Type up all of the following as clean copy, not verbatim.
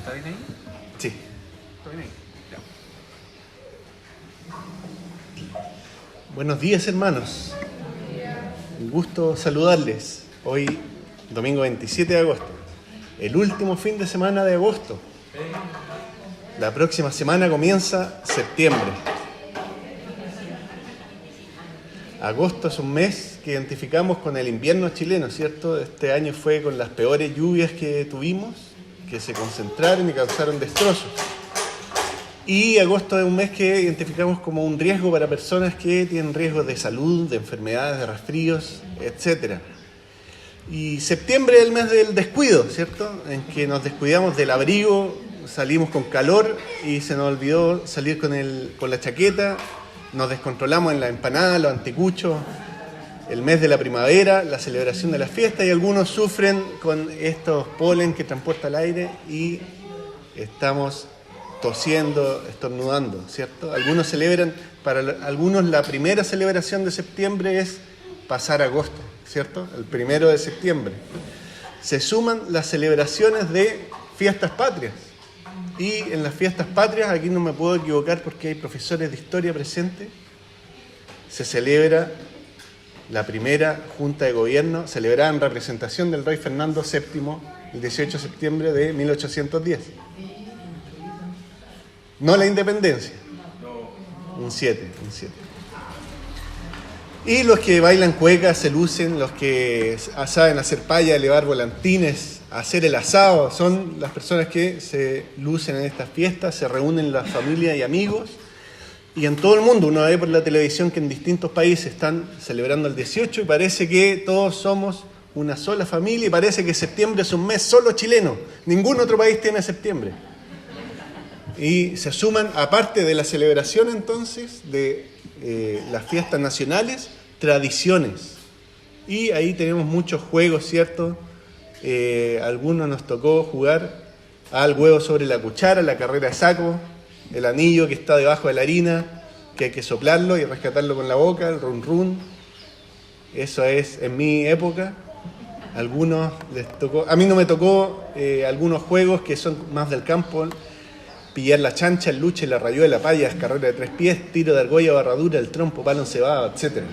¿Está bien ahí? Sí. ¿Está bien ahí? Ya. Buenos días, hermanos. Un gusto saludarles. Hoy, domingo 27 de agosto, el último fin de semana de agosto. La próxima semana comienza septiembre. Agosto es un mes que identificamos con el invierno chileno, ¿cierto? Este año fue con las peores lluvias que tuvimos, que se concentraron y causaron destrozos. Y agosto es un mes que identificamos como un riesgo para personas que tienen riesgos de salud, de enfermedades, de resfríos, etc. Y septiembre es el mes del descuido, ¿cierto? En que nos descuidamos del abrigo, salimos con calor y se nos olvidó salir con la chaqueta, nos descontrolamos en la empanada, los anticuchos, el mes de la primavera, la celebración de las fiestas, y algunos sufren con estos polen que transporta el aire y estamos tosiendo, estornudando, ¿cierto? Algunos celebran, para algunos la primera celebración de septiembre es pasar agosto, ¿cierto? El 1 de septiembre. Se suman las celebraciones de fiestas patrias. Y en las fiestas patrias, aquí no me puedo equivocar porque hay profesores de historia presentes, se celebra la primera Junta de Gobierno, celebrada en representación del rey Fernando VII, el 18 de septiembre de 1810. No la independencia. Un 7. Y los que bailan cuecas se lucen, los que saben hacer paya, elevar volantines, hacer el asado, son las personas que se lucen en estas fiestas, se reúnen las familias y amigos. Y en todo el mundo uno ve por la televisión que en distintos países están celebrando el 18 y parece que todos somos una sola familia y parece que septiembre es un mes solo chileno. Ningún otro país tiene septiembre. Y se suman, aparte de la celebración entonces, de las fiestas nacionales, tradiciones. Y ahí tenemos muchos juegos, ¿cierto? Algunos nos tocó jugar al huevo sobre la cuchara, la carrera de saco, el anillo que está debajo de la harina, que hay que soplarlo y rescatarlo con la boca, el run run. Eso es en mi época. Algunos les tocó, a mí no me tocó algunos juegos que son más del campo. Pillar la chancha, el luche, la rayuela, payas, carrera de 3 pies, tiro de argolla, barradura, el trompo, palo encebado, etc.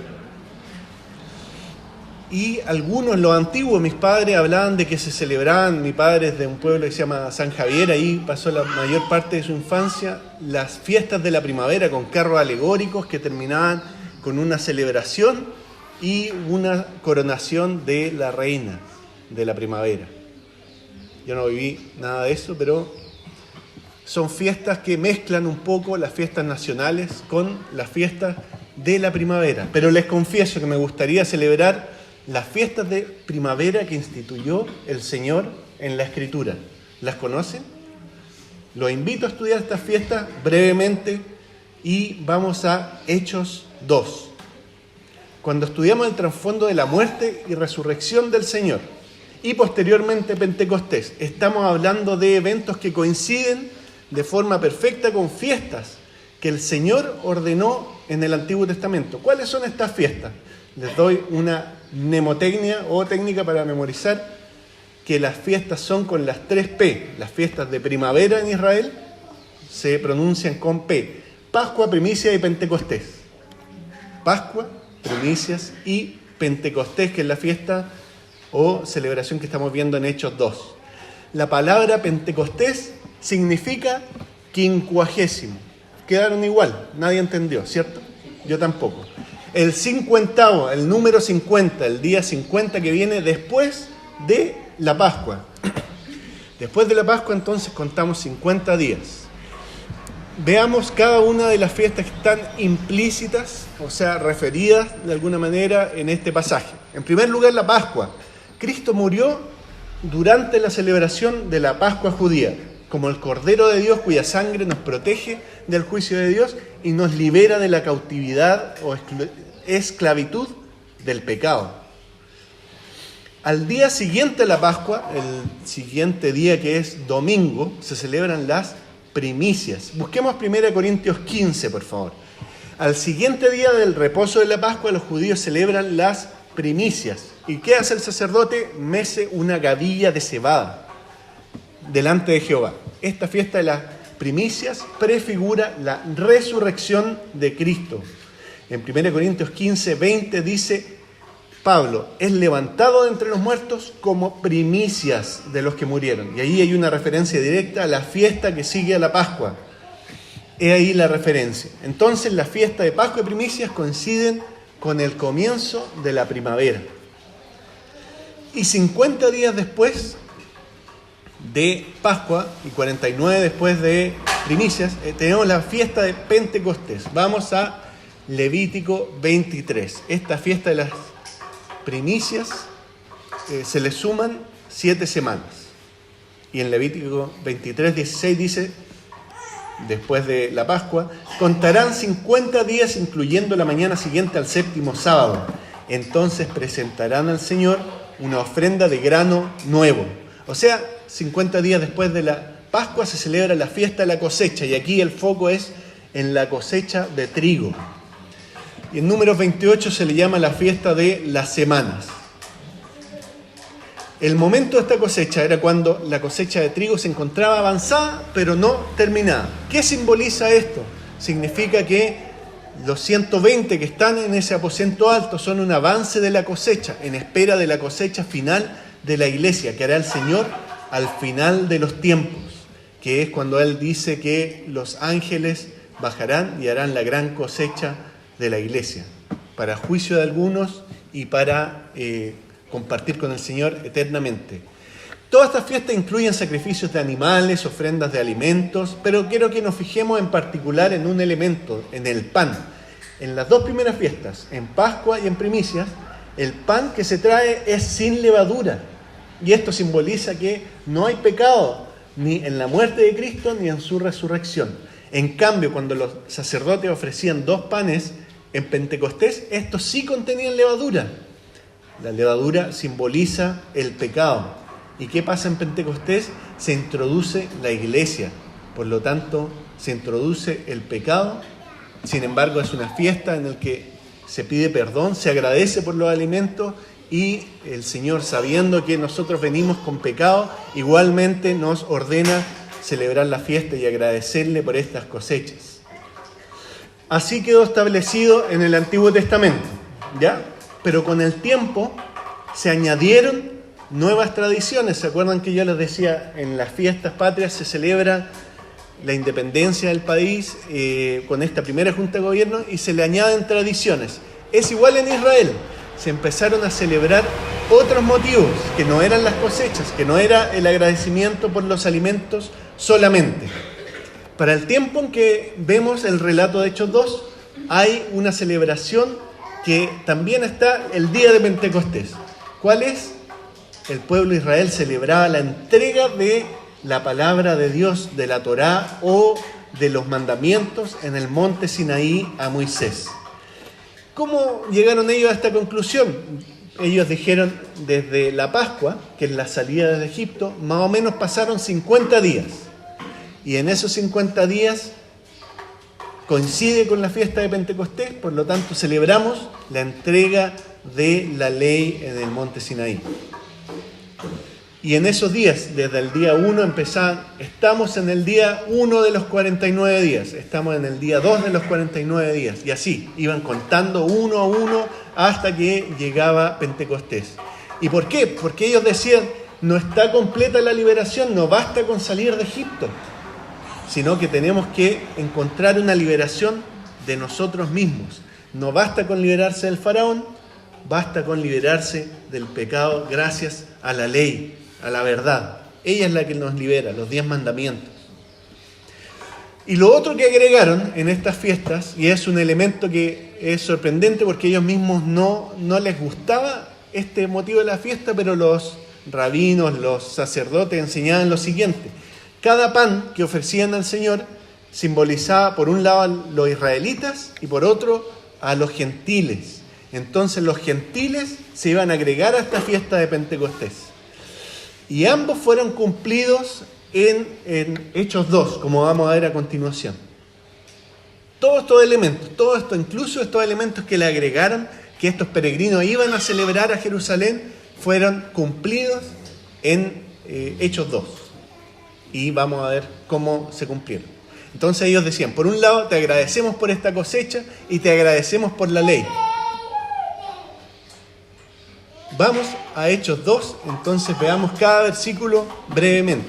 Y algunos, los antiguos, mis padres hablaban de que se celebraban, mi padre es de un pueblo que se llama San Javier, ahí pasó la mayor parte de su infancia, las fiestas de la primavera con carros alegóricos que terminaban con una celebración y una coronación de la reina de la primavera. Yo no viví nada de eso, pero son fiestas que mezclan un poco las fiestas nacionales con las fiestas de la primavera. Pero les confieso que me gustaría celebrar las fiestas de primavera que instituyó el Señor en la Escritura. ¿Las conocen? Los invito a estudiar estas fiestas brevemente y vamos a Hechos 2. Cuando estudiamos el trasfondo de la muerte y resurrección del Señor y posteriormente Pentecostés, estamos hablando de eventos que coinciden de forma perfecta con fiestas que el Señor ordenó en el Antiguo Testamento. ¿Cuáles son estas fiestas? Les doy una mnemotecnia o técnica para memorizar que las fiestas son con las 3 P. Las fiestas de primavera en Israel se pronuncian con P. Pascua, Primicia y Pentecostés. Pascua, Primicias y Pentecostés, que es la fiesta o celebración que estamos viendo en Hechos 2. La palabra Pentecostés significa 50. Quedaron igual, nadie entendió, ¿cierto? Yo tampoco. El 50º, el número 50, el día 50 que viene después de la Pascua. Después de la Pascua entonces contamos 50 días. Veamos cada una de las fiestas que están implícitas, o sea, referidas de alguna manera en este pasaje. En primer lugar, la Pascua. Cristo murió durante la celebración de la Pascua judía, como el Cordero de Dios cuya sangre nos protege del juicio de Dios y nos libera de la cautividad o esclavitud del pecado. Al día siguiente a la Pascua, el siguiente día que es domingo, se celebran las primicias. Busquemos 1 Corintios 15, por favor. Al siguiente día del reposo de la Pascua, los judíos celebran las primicias. ¿Y qué hace el sacerdote? Mece una gavilla de cebada delante de Jehová. Esta fiesta de las primicias prefigura la resurrección de Cristo. En 1 Corintios 15, 20 dice Pablo, es levantado de entre los muertos como primicias de los que murieron. Y ahí hay una referencia directa a la fiesta que sigue a la Pascua. He ahí la referencia. Entonces la fiesta de Pascua y primicias coinciden con el comienzo de la primavera. Y 50 días después de Pascua y 49 después de primicias, tenemos la fiesta de Pentecostés. Vamos a Levítico 23. Esta fiesta de las primicias se le suman 7 semanas. Y en Levítico 23, 16 dice, después de la Pascua, contarán 50 días incluyendo la mañana siguiente al séptimo sábado. Entonces presentarán al Señor una ofrenda de grano nuevo. O sea, 50 días después de la Pascua se celebra la fiesta de la cosecha y aquí el foco es en la cosecha de trigo. Y en Números 28 se le llama la fiesta de las semanas. El momento de esta cosecha era cuando la cosecha de trigo se encontraba avanzada, pero no terminada. ¿Qué simboliza esto? Significa que los 120 que están en ese aposento alto son un avance de la cosecha, en espera de la cosecha final de la iglesia, que hará el Señor al final de los tiempos, que es cuando Él dice que los ángeles bajarán y harán la gran cosecha de la iglesia, para juicio de algunos y para compartir con el Señor eternamente. Todas estas fiestas incluyen sacrificios de animales, ofrendas de alimentos, pero quiero que nos fijemos en particular en un elemento, en el pan. En las dos primeras fiestas, en Pascua y en primicias, el pan que se trae es sin levadura. Y esto simboliza que no hay pecado ni en la muerte de Cristo ni en su resurrección. En cambio, cuando los sacerdotes ofrecían 2 panes en Pentecostés, estos sí contenían levadura. La levadura simboliza el pecado. ¿Y qué pasa en Pentecostés? Se introduce la iglesia. Por lo tanto, se introduce el pecado. Sin embargo, es una fiesta en la que se pide perdón, se agradece por los alimentos y el Señor, sabiendo que nosotros venimos con pecado, igualmente nos ordena celebrar la fiesta y agradecerle por estas cosechas. Así quedó establecido en el Antiguo Testamento, ¿ya? Pero con el tiempo se añadieron nuevas tradiciones. ¿Se acuerdan que yo les decía, en las fiestas patrias se celebra la independencia del país con esta primera Junta de Gobierno y se le añaden tradiciones? Es igual en Israel. Se empezaron a celebrar otros motivos que no eran las cosechas, que no era el agradecimiento por los alimentos solamente. Para el tiempo en que vemos el relato de Hechos 2, hay una celebración que también está el día de Pentecostés. ¿Cuál es? El pueblo de Israel celebraba la entrega de la palabra de Dios, de la Torá o de los mandamientos en el monte Sinaí a Moisés. ¿Cómo llegaron ellos a esta conclusión? Ellos dijeron desde la Pascua, que es la salida de Egipto, más o menos pasaron 50 días. Y en esos 50 días coincide con la fiesta de Pentecostés, por lo tanto celebramos la entrega de la ley en el monte Sinaí. Y en esos días, desde el día 1 estamos en el día 1 de los 49 días, estamos en el día 2 de los 49 días, y así, iban contando uno a uno hasta que llegaba Pentecostés. ¿Y por qué? Porque ellos decían, no está completa la liberación, no basta con salir de Egipto, sino que tenemos que encontrar una liberación de nosotros mismos. No basta con liberarse del faraón, basta con liberarse del pecado gracias a la ley, a la verdad. Ella es la que nos libera, los 10 mandamientos. Y lo otro que agregaron en estas fiestas, y es un elemento que es sorprendente porque ellos mismos no les gustaba este motivo de la fiesta, pero los rabinos, los sacerdotes enseñaban lo siguiente. Cada pan que ofrecían al Señor simbolizaba por un lado a los israelitas y por otro a los gentiles. Entonces los gentiles se iban a agregar a esta fiesta de Pentecostés. Y ambos fueron cumplidos en Hechos 2, como vamos a ver a continuación. Todos estos elementos, todo esto, incluso estos elementos que le agregaron, que estos peregrinos iban a celebrar a Jerusalén, fueron cumplidos en Hechos 2. y vamos a ver cómo se cumplieron. Entonces ellos decían, por un lado, te agradecemos por esta cosecha y te agradecemos por la ley. Vamos a Hechos 2, entonces veamos cada versículo brevemente.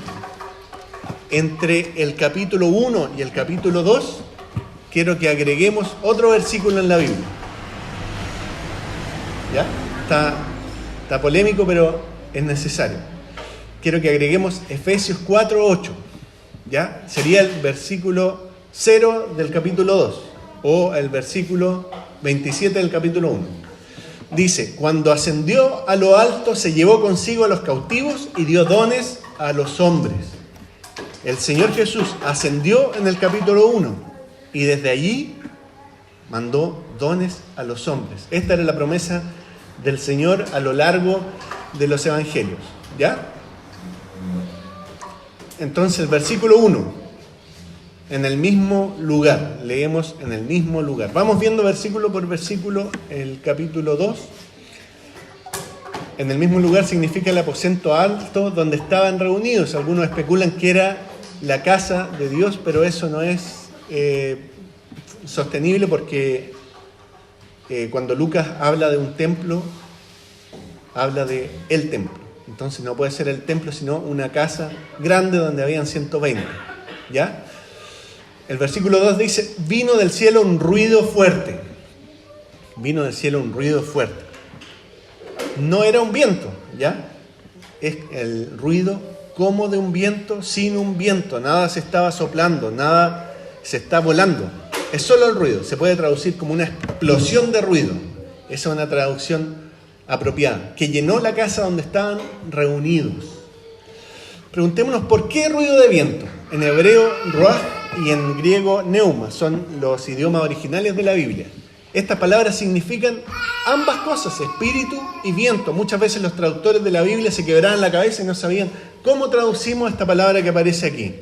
Entre el capítulo 1 y el capítulo 2, quiero que agreguemos otro versículo en la Biblia. ¿Ya? Está polémico, pero es necesario. Quiero que agreguemos Efesios 4:8. ¿Ya? Sería el versículo 0 del capítulo 2 o el versículo 27 del capítulo 1. Dice, cuando ascendió a lo alto se llevó consigo a los cautivos y dio dones a los hombres. El Señor Jesús ascendió en el capítulo 1 y desde allí mandó dones a los hombres. Esta era la promesa del Señor a lo largo de los evangelios. ¿Ya? Entonces el versículo 1, en el mismo lugar, leemos en el mismo lugar. Vamos viendo versículo por versículo el capítulo 2. En el mismo lugar significa el aposento alto donde estaban reunidos. Algunos especulan que era la casa de Dios, pero eso no es sostenible porque cuando Lucas habla de un templo, habla de el templo. Entonces no puede ser el templo, sino una casa grande donde habían 120. ¿Ya? El versículo 2 dice, vino del cielo un ruido fuerte. Vino del cielo un ruido fuerte. No era un viento, ¿ya? Es el ruido como de un viento sin un viento. Nada se estaba soplando, nada se está volando. Es solo el ruido. Se puede traducir como una explosión de ruido. Esa es una traducción apropiada, que llenó la casa donde estaban reunidos. Preguntémonos, ¿por qué ruido de viento? En hebreo, ruach, y en griego, neuma, son los idiomas originales de la Biblia. Estas palabras significan ambas cosas, espíritu y viento. Muchas veces los traductores de la Biblia se quebraban la cabeza y no sabían cómo traducimos esta palabra que aparece aquí.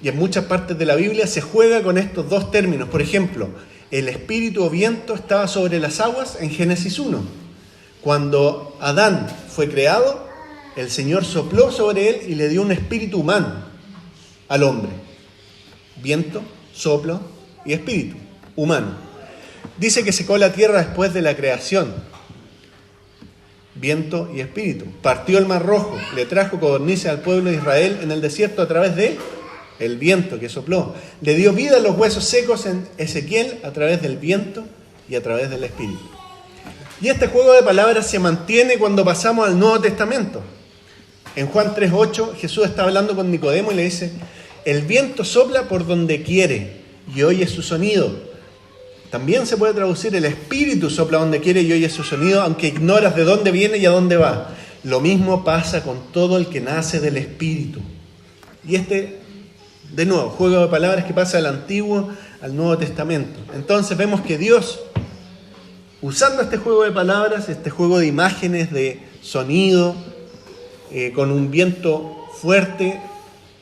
Y en muchas partes de la Biblia se juega con estos dos términos. Por ejemplo, el espíritu o viento estaba sobre las aguas en Génesis 1. Cuando Adán fue creado, el Señor sopló sobre él y le dio un espíritu humano al hombre. Viento, soplo y espíritu humano. Dice que secó la tierra después de la creación. Viento y espíritu. Partió el mar rojo, le trajo codornices al pueblo de Israel en el desierto a través de el viento que sopló. Le dio vida a los huesos secos en Ezequiel a través del viento y a través del espíritu. Y este juego de palabras se mantiene cuando pasamos al Nuevo Testamento. En Juan 3:8 Jesús está hablando con Nicodemo y le dice, el viento sopla por donde quiere y oye su sonido. También se puede traducir, el espíritu sopla donde quiere y oye su sonido, aunque ignoras de dónde viene y a dónde va. Lo mismo pasa con todo el que nace del espíritu. Y de nuevo, juego de palabras que pasa del Antiguo al Nuevo Testamento. Entonces vemos que Dios, usando este juego de palabras, este juego de imágenes, de sonido, con un viento fuerte,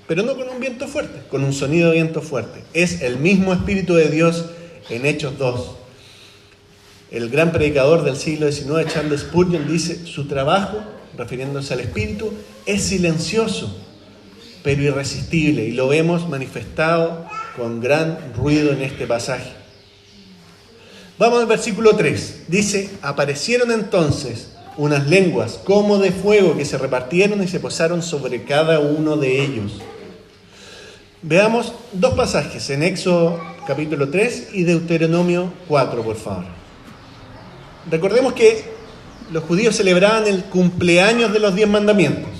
pero no con un viento fuerte, con un sonido de viento fuerte. Es el mismo Espíritu de Dios en Hechos 2. El gran predicador del siglo XIX, Charles Spurgeon, dice, su trabajo, refiriéndose al Espíritu, es silencioso, pero irresistible. Y lo vemos manifestado con gran ruido en este pasaje. Vamos al versículo 3. Dice, aparecieron entonces unas lenguas como de fuego que se repartieron y se posaron sobre cada uno de ellos. Veamos dos pasajes en Éxodo capítulo 3 y Deuteronomio 4, por favor. Recordemos que los judíos celebraban el cumpleaños de los 10 mandamientos.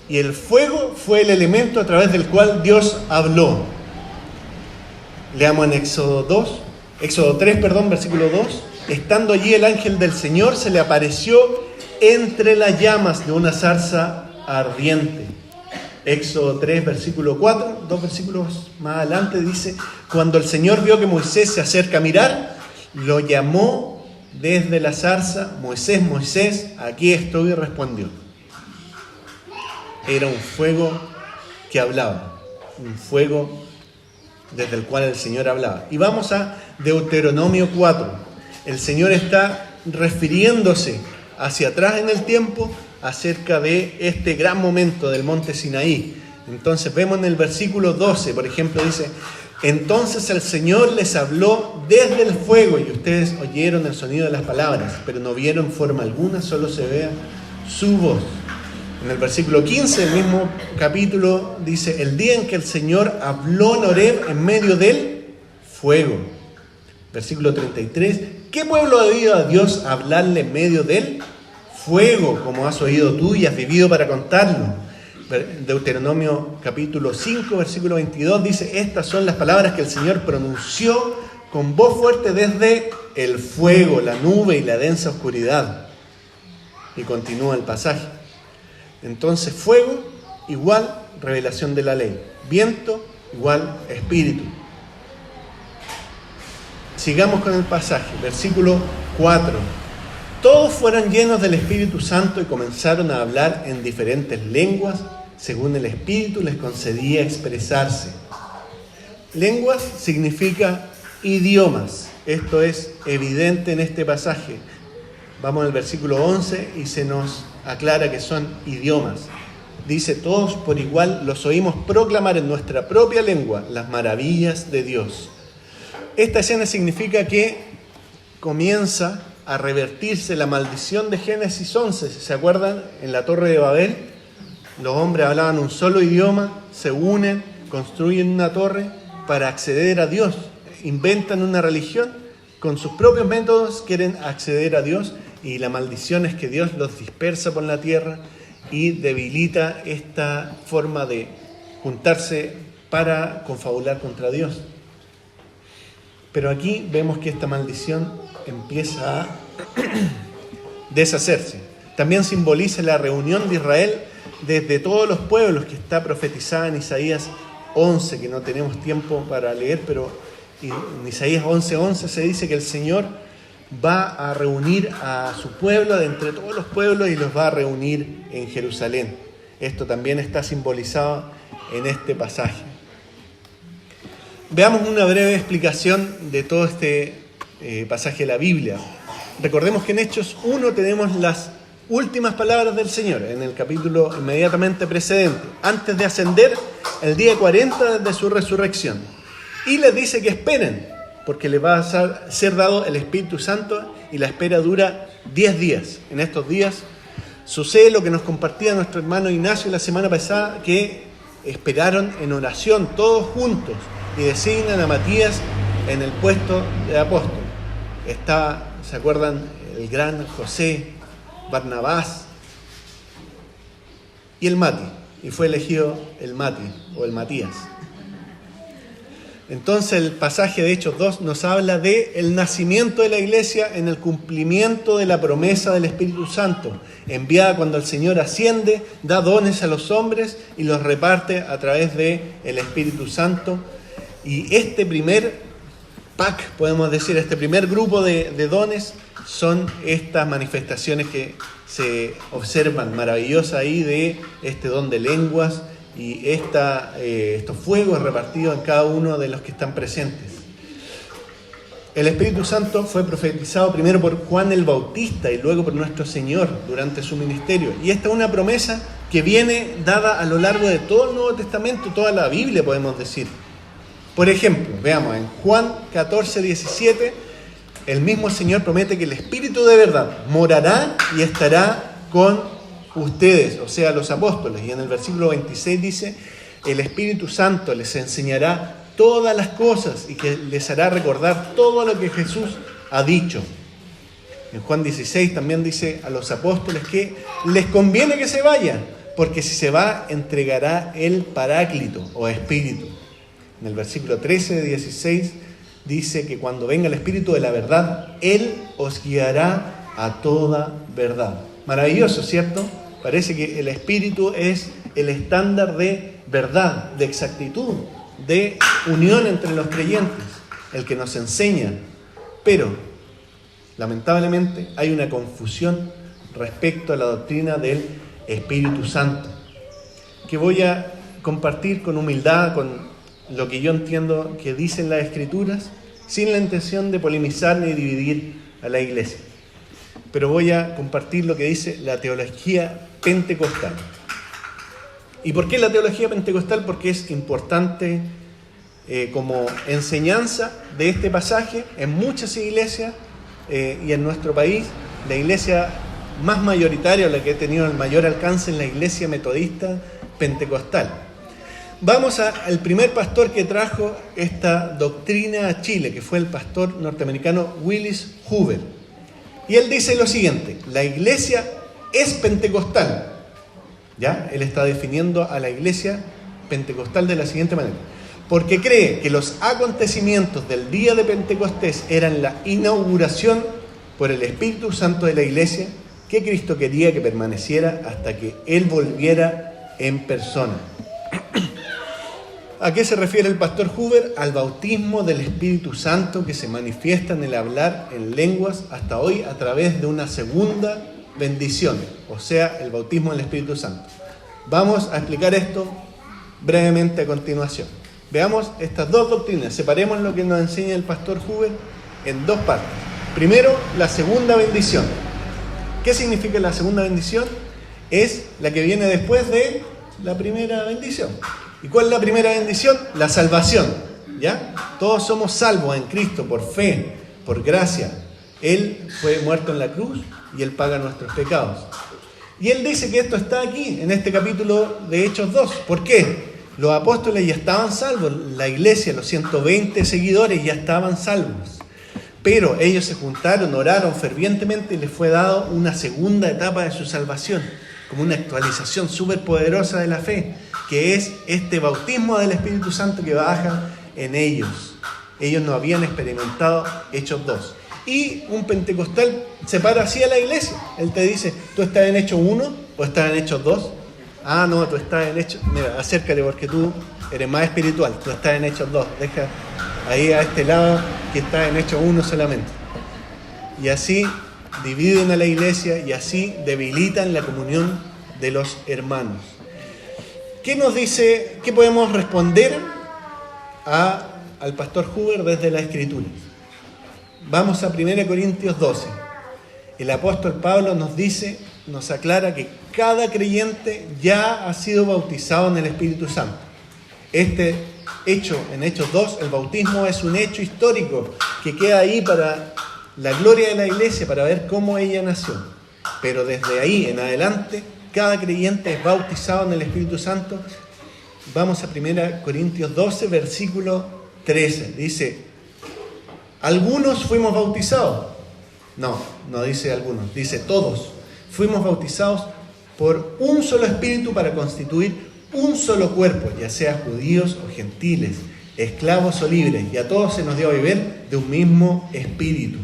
Y el fuego fue el elemento a través del cual Dios habló. Leamos en Éxodo 3, versículo 2. Estando allí el ángel del Señor se le apareció entre las llamas de una zarza ardiente. Éxodo 3, versículo 4, dos versículos más adelante dice, cuando el Señor vio que Moisés se acerca a mirar, lo llamó desde la zarza, Moisés, Moisés, aquí estoy, respondió. Era un fuego que hablaba, un fuego desde el cual el Señor hablaba. Y vamos a Deuteronomio 4. El Señor está refiriéndose hacia atrás en el tiempo acerca de este gran momento del monte Sinaí, Entonces vemos en el versículo 12, por ejemplo, dice: entonces el Señor les habló desde el fuego, y ustedes oyeron el sonido de las palabras, pero no vieron forma alguna, solo se vea su voz. En el versículo 15 del mismo capítulo dice: el día en que el Señor habló en Horeb en medio del fuego. Versículo 33: ¿qué pueblo ha oído a Dios hablarle en medio del fuego, como has oído tú y has vivido para contarlo? Deuteronomio capítulo 5, versículo 22 dice: estas son las palabras que el Señor pronunció con voz fuerte desde el fuego, la nube y la densa oscuridad. Y continúa el pasaje. Entonces, fuego igual revelación de la ley, viento igual espíritu. Sigamos con el pasaje, versículo 4. Todos fueron llenos del Espíritu Santo y comenzaron a hablar en diferentes lenguas, según el Espíritu les concedía expresarse. Lenguas significa idiomas. Esto es evidente en este pasaje. Vamos al versículo 11 y se nos aclara que son idiomas. Dice: todos por igual los oímos proclamar en nuestra propia lengua las maravillas de Dios. Esta escena significa que comienza a revertirse la maldición de Génesis 11. ¿Se acuerdan? En la Torre de Babel, los hombres hablaban un solo idioma, se unen, construyen una torre para acceder a Dios. Inventan una religión, con sus propios métodos quieren acceder a Dios, y la maldición es que Dios los dispersa por la tierra y debilita esta forma de juntarse para confabular contra Dios. Pero aquí vemos que esta maldición empieza a deshacerse. También simboliza la reunión de Israel desde todos los pueblos, que está profetizada en Isaías 11, que no tenemos tiempo para leer, pero en Isaías 11:11 se dice que el Señor va a reunir a su pueblo de entre todos los pueblos y los va a reunir en Jerusalén. Esto también está simbolizado en este pasaje. Veamos una breve explicación de todo este pasaje de la Biblia. Recordemos que en Hechos 1 tenemos las últimas palabras del Señor, en el capítulo inmediatamente precedente, antes de ascender, el día 40 de su resurrección. Y les dice que esperen, porque les va a ser dado el Espíritu Santo, y la espera dura 10 días. En estos días sucede lo que nos compartía nuestro hermano Ignacio la semana pasada, que esperaron en oración todos juntos y designan a Matías en el puesto de apóstol. Estaba, ¿se acuerdan? El gran José, Barnabás y el Mati, y fue elegido el Mati o el Matías. Entonces el pasaje de Hechos 2 nos habla de el nacimiento de la iglesia en el cumplimiento de la promesa del Espíritu Santo, enviada cuando el Señor asciende, da dones a los hombres y los reparte a través del Espíritu Santo. Y este primer pack, podemos decir, este primer grupo de dones son estas manifestaciones que se observan maravillosas ahí, de este don de lenguas y estos fuegos repartidos en cada uno de los que están presentes. El Espíritu Santo fue profetizado primero por Juan el Bautista y luego por nuestro Señor durante su ministerio. Y esta es una promesa que viene dada a lo largo de todo el Nuevo Testamento, toda la Biblia, podemos decir. Por ejemplo, veamos en Juan 14:17, el mismo Señor promete que el Espíritu de verdad morará y estará con ustedes, o sea, los apóstoles. Y en el versículo 26 dice: el Espíritu Santo les enseñará todas las cosas y que les hará recordar todo lo que Jesús ha dicho. En Juan 16 también dice a los apóstoles que les conviene que se vayan, porque si se va, entregará el Paráclito o Espíritu. En el versículo 13 de 16 dice que cuando venga el Espíritu de la verdad, Él os guiará a toda verdad. Maravilloso, ¿cierto? Parece que el Espíritu es el estándar de verdad, de exactitud, de unión entre los creyentes, el que nos enseña. Pero, lamentablemente, hay una confusión respecto a la doctrina del Espíritu Santo, que voy a compartir con humildad, con lo que yo entiendo que dicen las Escrituras, sin la intención de polemizar ni dividir a la iglesia. Pero voy a compartir lo que dice la teología pentecostal. ¿Y por qué la teología pentecostal? Porque es importante como enseñanza de este pasaje en muchas iglesias y en nuestro país. La iglesia más mayoritaria, la que ha tenido el mayor alcance, es la iglesia metodista pentecostal. Vamos al primer pastor que trajo esta doctrina a Chile, que fue el pastor norteamericano Willis Hoover. Y él dice lo siguiente: la iglesia es pentecostal. ¿Ya? Él está definiendo a la iglesia pentecostal de la siguiente manera: porque cree que los acontecimientos del día de Pentecostés eran la inauguración por el Espíritu Santo de la iglesia, que Cristo quería que permaneciera hasta que Él volviera en persona. ¿A qué se refiere el pastor Hoover? Al bautismo del Espíritu Santo que se manifiesta en el hablar en lenguas hasta hoy a través de una segunda bendición, o sea, el bautismo del Espíritu Santo. Vamos a explicar esto brevemente a continuación. Veamos estas dos doctrinas, separemos lo que nos enseña el pastor Hoover en dos partes. Primero, la segunda bendición. ¿Qué significa la segunda bendición? Es la que viene después de la primera bendición. ¿Y cuál es la primera bendición? La salvación, ¿ya? Todos somos salvos en Cristo por fe, por gracia. Él fue muerto en la cruz y Él paga nuestros pecados. Y Él dice que esto está aquí, en este capítulo de Hechos 2. ¿Por qué? Los apóstoles ya estaban salvos, la iglesia, los 120 seguidores ya estaban salvos. Pero ellos se juntaron, oraron fervientemente y les fue dado una segunda etapa de su salvación, como una actualización súper poderosa de la fe, que es este bautismo del Espíritu Santo que baja en ellos. Ellos no habían experimentado Hechos 2. Y un pentecostal separa así a la iglesia. Él te dice: ¿tú estás en Hechos 1 o estás en Hechos 2? Ah, no, tú estás en Hechos... Mira, acércate porque tú eres más espiritual. Tú estás en Hechos 2. Deja ahí a este lado que está en Hechos 1 solamente. Y así dividen a la iglesia y así debilitan la comunión de los hermanos. ¿Qué nos dice? ¿Qué podemos responder al pastor Hoover desde la Escritura? Vamos a 1 Corintios 12. El apóstol Pablo nos dice, nos aclara que cada creyente ya ha sido bautizado en el Espíritu Santo. Este hecho, en Hechos 2, el bautismo es un hecho histórico que queda ahí para la gloria de la iglesia, para ver cómo ella nació. Pero desde ahí en adelante, cada creyente es bautizado en el Espíritu Santo. Vamos a 1 Corintios 12, versículo 13. Dice: ¿algunos fuimos bautizados? No dice algunos, dice todos. Fuimos bautizados por un solo espíritu para constituir un solo cuerpo, ya sea judíos o gentiles, esclavos o libres, y a todos se nos dio a beber de un mismo espíritu.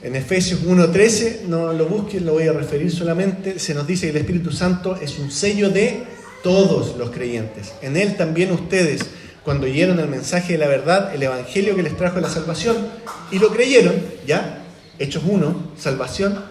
En Efesios 1:13, no lo busquen, lo voy a referir solamente, se nos dice que el Espíritu Santo es un sello de todos los creyentes. En Él también ustedes, cuando oyeron el mensaje de la verdad, el evangelio que les trajo la salvación, y lo creyeron, ¿ya? Hechos 1, salvación,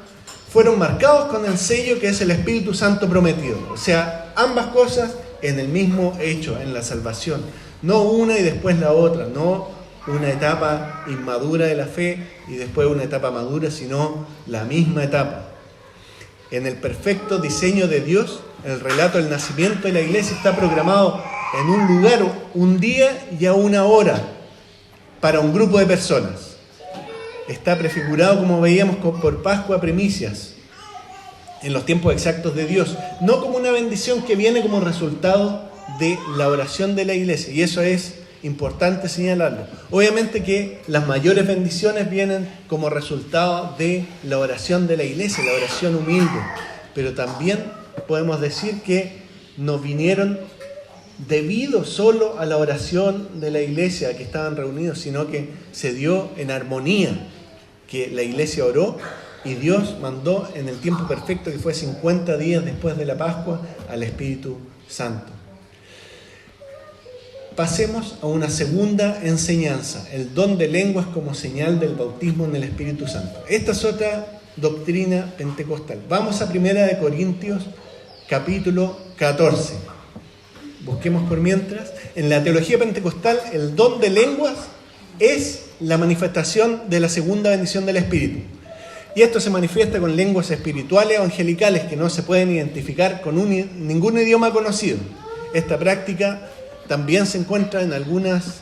fueron marcados con el sello que es el Espíritu Santo prometido. O sea, ambas cosas en el mismo hecho, en la salvación. No una y después la otra, no una etapa inmadura de la fe y después una etapa madura, sino la misma etapa. En el perfecto diseño de Dios, el relato del nacimiento de la iglesia está programado en un lugar, un día y a una hora para un grupo de personas. Está prefigurado, como veíamos, por Pascua primicias, en los tiempos exactos de Dios, no como una bendición que viene como resultado de la oración de la iglesia, y eso es importante señalarlo. Obviamente que las mayores bendiciones vienen como resultado de la oración de la iglesia, la oración humilde, pero también podemos decir que no vinieron debido solo a la oración de la iglesia que estaban reunidos, sino que se dio en armonía, que la iglesia oró y Dios mandó en el tiempo perfecto, que fue 50 días después de la Pascua, al Espíritu Santo. Pasemos a una segunda enseñanza, el don de lenguas como señal del bautismo en el Espíritu Santo. Esta es otra doctrina pentecostal. Vamos a 1 Corintios capítulo 14. Busquemos por mientras. En la teología pentecostal, el don de lenguas es la manifestación de la segunda bendición del Espíritu. Y esto se manifiesta con lenguas espirituales o angelicales que no se pueden identificar con ningún idioma conocido. Esta práctica también se encuentra en algunas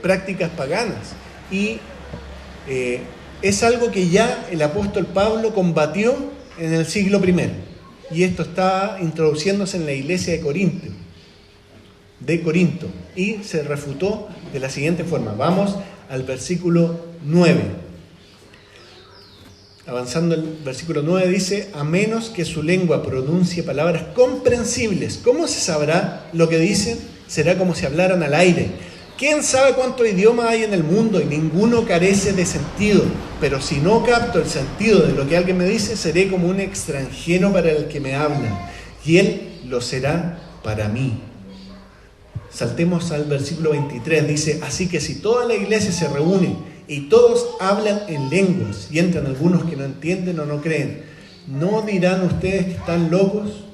prácticas paganas y es algo que ya el apóstol Pablo combatió en el siglo I. Y esto está introduciéndose en la iglesia de Corinto. Y se refutó de la siguiente forma. Vamos al versículo 9. Avanzando el versículo 9 dice: a menos que su lengua pronuncie palabras comprensibles, ¿cómo se sabrá lo que dicen? Será como si hablaran al aire. ¿Quién sabe cuántos idiomas hay en el mundo? Y ninguno carece de sentido. Pero si no capto el sentido de lo que alguien me dice, seré como un extranjero para el que me habla, y él lo será para mí. Saltemos al versículo 23. Dice: así que si toda la iglesia se reúne y todos hablan en lenguas, y entran algunos que no entienden o no creen, ¿no dirán ustedes que están locos?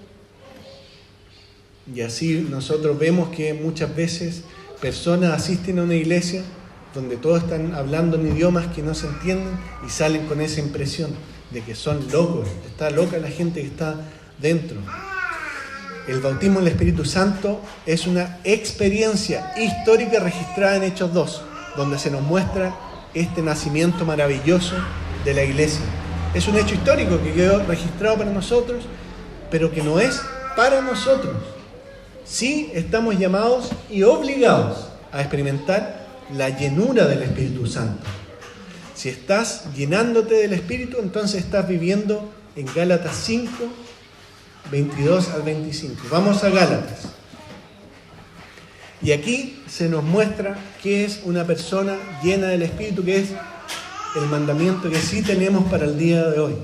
Y así nosotros vemos que muchas veces personas asisten a una iglesia donde todos están hablando en idiomas que no se entienden y salen con esa impresión de que son locos. Está loca la gente que está dentro. El bautismo en el Espíritu Santo es una experiencia histórica registrada en Hechos 2, donde se nos muestra este nacimiento maravilloso de la iglesia. Es un hecho histórico que quedó registrado para nosotros, pero que no es para nosotros. Sí estamos llamados y obligados a experimentar la llenura del Espíritu Santo. Si estás llenándote del Espíritu, entonces estás viviendo en Gálatas 5, 22 al 25. Vamos a Gálatas. Y aquí se nos muestra qué es una persona llena del Espíritu, que es el mandamiento que sí tenemos para el día de hoy.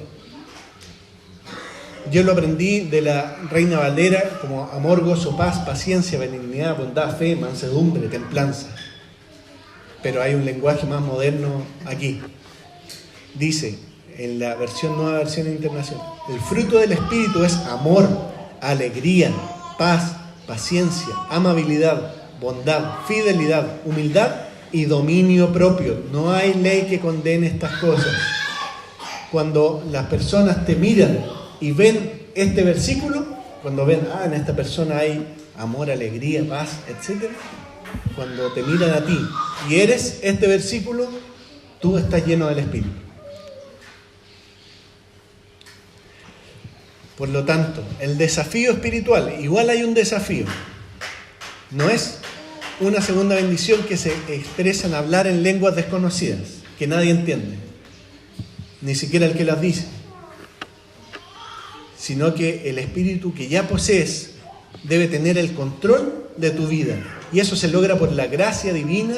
Yo lo aprendí de la Reina Valera como amor, gozo, paz, paciencia, benignidad, bondad, fe, mansedumbre, templanza. Pero hay un lenguaje más moderno aquí. Dice, en la nueva versión internacional, el fruto del Espíritu es amor, alegría, paz, paciencia, amabilidad, bondad, fidelidad, humildad y dominio propio. No hay ley que condene estas cosas. Cuando las personas te miran y ven este versículo, cuando ven, en esta persona hay amor, alegría, paz, etc. Cuando te miran a ti y eres este versículo, tú estás lleno del Espíritu. Por lo tanto, el desafío espiritual, igual hay un desafío. No es una segunda bendición que se expresa en hablar en lenguas desconocidas, que nadie entiende, ni siquiera el que las dice, sino que el Espíritu que ya posees debe tener el control de tu vida. Y eso se logra por la gracia divina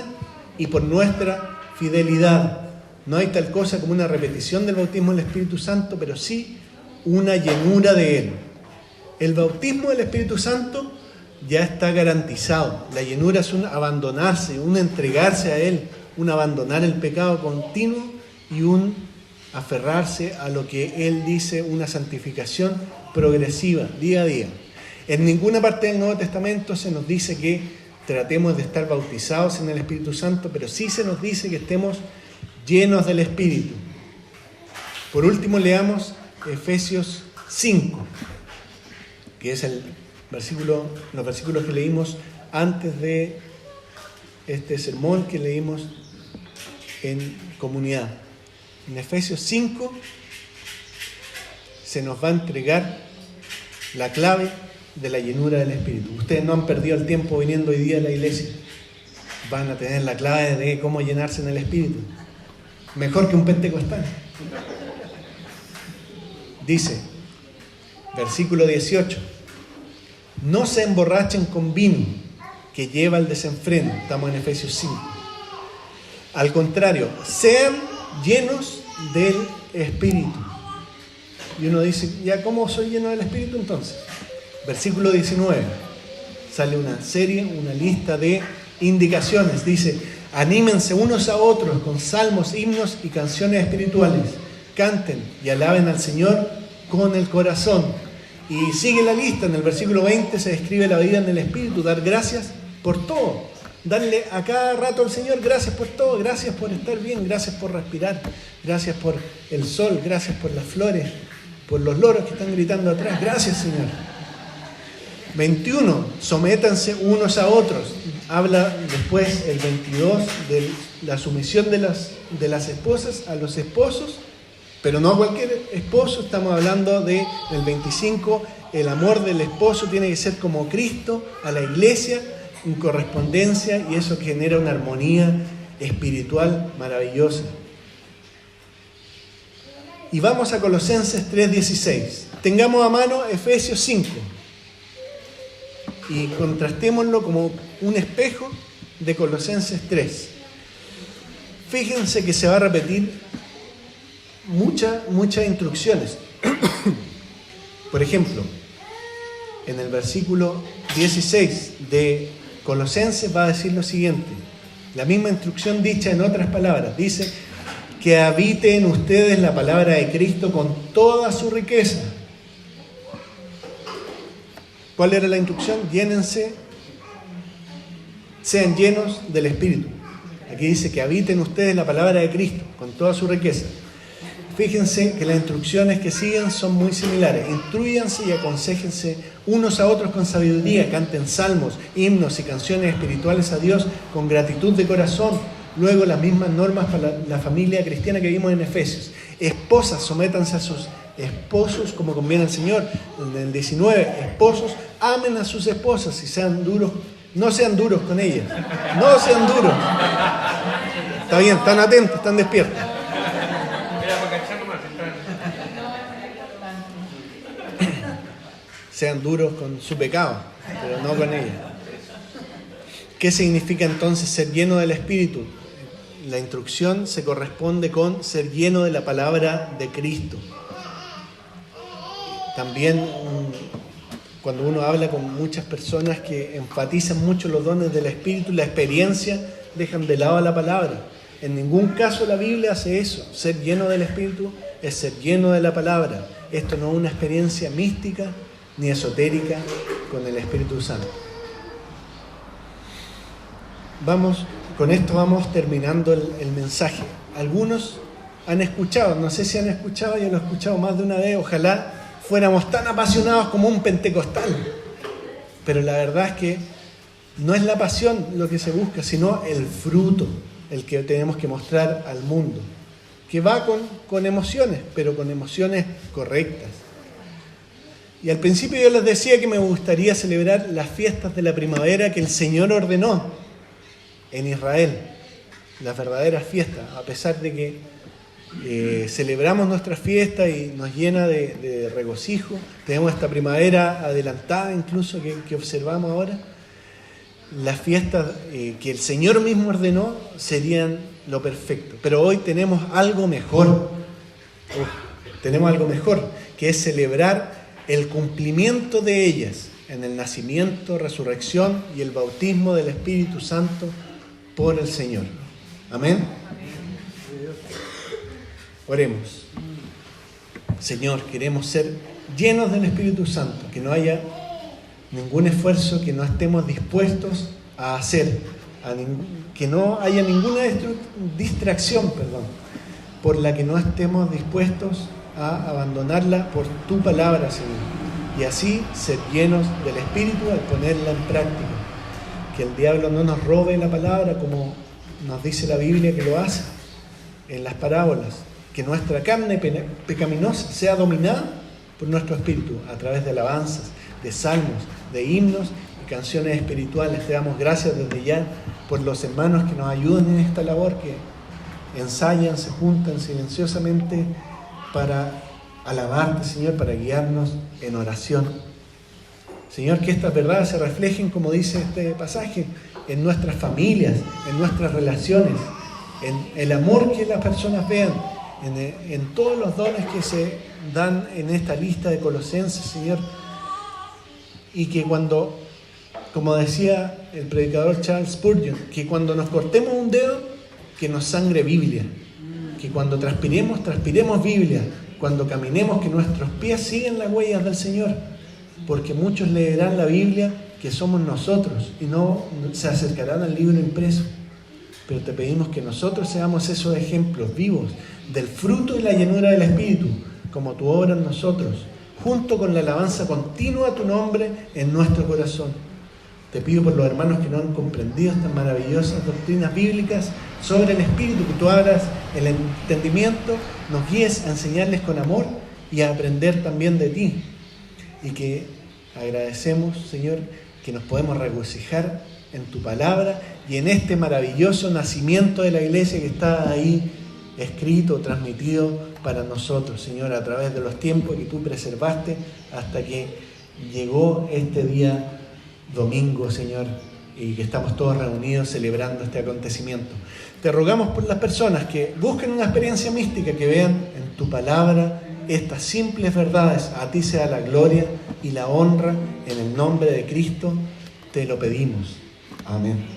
y por nuestra fidelidad. No hay tal cosa como una repetición del bautismo del Espíritu Santo, pero sí una llenura de Él. El bautismo del Espíritu Santo ya está garantizado. La llenura es un abandonarse, un entregarse a Él, un abandonar el pecado continuo y un aferrarse a lo que Él dice, una santificación progresiva, día a día. En ninguna parte del Nuevo Testamento se nos dice que tratemos de estar bautizados en el Espíritu Santo, pero sí se nos dice que estemos llenos del Espíritu. Por último, leamos Efesios 5, que es los versículos que leímos antes de este sermón que leímos en comunidad. En Efesios 5 se nos va a entregar la clave de la llenura del Espíritu. Ustedes no han perdido el tiempo viniendo hoy día a la iglesia. Van a tener la clave de cómo llenarse en el Espíritu. Mejor que un pentecostal. Dice, versículo 18, no se emborrachen con vino que lleva al desenfreno. Estamos en Efesios 5. Al contrario, sean llenos del Espíritu. Y uno dice, ¿ya cómo soy lleno del Espíritu entonces? Versículo 19, sale una lista de indicaciones. Dice, anímense unos a otros con salmos, himnos y canciones espirituales. Canten y alaben al Señor con el corazón. Y sigue la lista. En el versículo 20 se describe la vida en el Espíritu, dar gracias por todo. darle a cada rato al Señor gracias por todo, gracias por estar bien, gracias por respirar, gracias por el sol, gracias por las flores, por los loros que están gritando atrás. Gracias, Señor. 21, sométanse unos a otros. Habla después el 22 de la sumisión de las esposas a los esposos, pero no a cualquier esposo. Estamos hablando del 25, el amor del esposo tiene que ser como Cristo a la iglesia, en correspondencia, y eso genera una armonía espiritual maravillosa. Y vamos a Colosenses 3:16. Tengamos a mano Efesios 5 y contrastémoslo como un espejo de Colosenses 3. Fíjense que se va a repetir muchas instrucciones. Por ejemplo, en el versículo 16 de Colosenses va a decir lo siguiente, la misma instrucción dicha en otras palabras, dice que habite en ustedes la palabra de Cristo con toda su riqueza. ¿Cuál era la instrucción? Llénense, sean llenos del Espíritu. Aquí dice que habiten ustedes la palabra de Cristo con toda su riqueza. Fíjense que las instrucciones que siguen son muy similares. Instrúyanse y aconséjense unos a otros con sabiduría, canten salmos, himnos y canciones espirituales a Dios con gratitud de corazón. Luego las mismas normas para la familia cristiana que vimos en Efesios. Esposas, sométanse a sus esposos como conviene al Señor. En el 19, esposos, amen a sus esposas y sean duros. No sean duros con ellas. No sean duros. Está bien, están atentos, están despiertos. Sean duros con su pecado, pero no con ella. ¿Qué significa entonces ser lleno del Espíritu? La instrucción se corresponde con ser lleno de la palabra de Cristo. También cuando uno habla con muchas personas que enfatizan mucho los dones del Espíritu, la experiencia, dejan de lado la palabra. En ningún caso la Biblia hace eso. Ser lleno del Espíritu es ser lleno de la palabra. Esto no es una experiencia mística ni esotérica con el Espíritu Santo. Con esto vamos terminando el mensaje. Algunos han escuchado, no sé si han escuchado, yo lo he escuchado más de una vez, ojalá fuéramos tan apasionados como un pentecostal. Pero la verdad es que no es la pasión lo que se busca, sino el fruto, el que tenemos que mostrar al mundo, que va con emociones, pero con emociones correctas. Y al principio yo les decía que me gustaría celebrar las fiestas de la primavera que el Señor ordenó en Israel, las verdaderas fiestas, a pesar de que celebramos nuestras fiestas y nos llena de regocijo. Tenemos esta primavera adelantada incluso que observamos ahora. Las fiestas que el Señor mismo ordenó serían lo perfecto. Pero hoy tenemos algo mejor. Tenemos algo mejor, que es celebrar el cumplimiento de ellas en el nacimiento, resurrección y el bautismo del Espíritu Santo por el Señor. Amén. Oremos. Señor, queremos ser llenos del Espíritu Santo, que no haya ningún esfuerzo que no estemos dispuestos a hacer, que no haya ninguna distracción, por la que no estemos dispuestos a abandonarla por tu palabra, Señor, y así ser llenos del Espíritu al ponerla en práctica. Que el diablo no nos robe la palabra como nos dice la Biblia que lo hace en las parábolas. Que nuestra carne pecaminosa sea dominada por nuestro espíritu a través de alabanzas, de salmos, de himnos y canciones espirituales. Te damos gracias desde ya por los hermanos que nos ayudan en esta labor, que ensayan, se juntan silenciosamente para alabarte, Señor, para guiarnos en oración. Señor, que estas verdades se reflejen, como dice este pasaje, en nuestras familias, en nuestras relaciones, en el amor que las personas vean, en todos los dones que se dan en esta lista de Colosenses, Señor. Y que cuando, como decía el predicador Charles Spurgeon, que cuando nos cortemos un dedo, que nos sangre Biblia. Que cuando transpiremos Biblia. Cuando caminemos, que nuestros pies siguen las huellas del Señor. Porque muchos leerán la Biblia que somos nosotros y no se acercarán al libro impreso. Pero te pedimos que nosotros seamos esos ejemplos vivos del fruto y la llenura del Espíritu, como tu obra en nosotros, junto con la alabanza continua a tu nombre en nuestro corazón. Te pido por los hermanos que no han comprendido estas maravillosas doctrinas bíblicas sobre el Espíritu, que tú abras el entendimiento, nos guíes a enseñarles con amor y a aprender también de ti. Y que agradecemos, Señor, que nos podemos regocijar en tu palabra y en este maravilloso nacimiento de la iglesia que está ahí escrito, transmitido para nosotros, Señor, a través de los tiempos que tú preservaste hasta que llegó este día domingo, Señor, y que estamos todos reunidos celebrando este acontecimiento. Te rogamos por las personas que busquen una experiencia mística, que vean en tu palabra estas simples verdades. A ti sea la gloria y la honra, en el nombre de Cristo te lo pedimos. Amén.